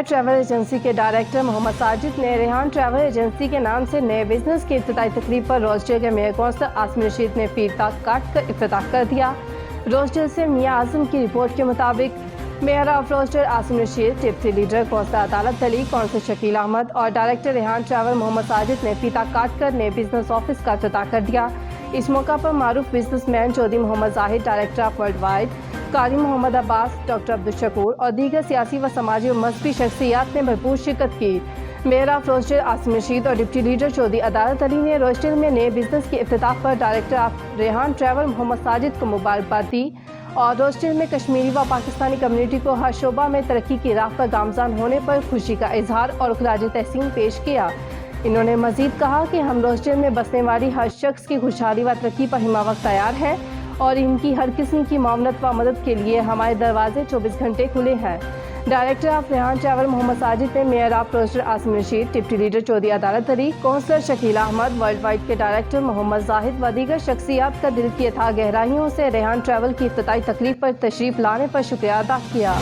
Travel agency के director Mohammad Sajid ने Rehan travel agency के नाम से नए बिजनेस की इफ्तिताई तकरीब पर रोजडे के मेयर कौंसलर आसिम रशीद ने फीता काट कर इफ्तिताह कर दिया। रोजडे से मियां आजम की रिपोर्ट के मुताबिक mayor of Rochdale Asim Rasheed, deputy leader councillor Adalat Ali, councillor Shakeel Ahmed और डायरेक्टर रेहान ट्रैवल मोहम्मद साजिद ने फीता काट कर नए बिजनेस ऑफिस का इफ्तिताह कर दिया। इस मौका पर मारूफ businessman Chaudhry Mohammad Zahid, director of world wide, Qari Mohammad Abbas, doctor Abdul Shakoor और दीगर सियासी व समाजी और मजहबी शख्सियात ने भरपूर शिरकत की। मेयर ऑफ रोस्टर आसिम रशीद और डिप्टी लीडर चौधरी अदालत अली ने रोस्टर में नए बिजनेस के इफ्तिताह पर director of Rehan travel Mohammad Sajid को मुबारकबाद दी और रोस्टर में कश्मीरी व पाकिस्तानी कम्युनिटी को हर शोबा में तरक्की की राह पर गामजान होने पर खुशी का इजहार और खराज तहसीन पेश किया। इन्होंने मजीद कहा कि हम रोस्टर में बसने वाली हर शख्स की खुशहाली व तरक्की पर हिमा वक्त तैयार हैं और इनकी हर किस्म की मामलत व मदद के लिए हमारे दरवाजे 24 घंटे खुले हैं। Director of Rehan travel Mohammad Sajid ने मेयर ऑफ रोस्टर Asim Rasheed, deputy leader Chaudhry Adalat Ali, councillor Shakeel Ahmed, world wide के डायरेक्टर मोहम्मद जाहिद व दीगर शख्सियात का दिल की अथाह गहराइयों से रेहान ट्रैवल की इफ्तिताई तकरीब पर तशरीफ लाने पर शुक्रिया अदा किया।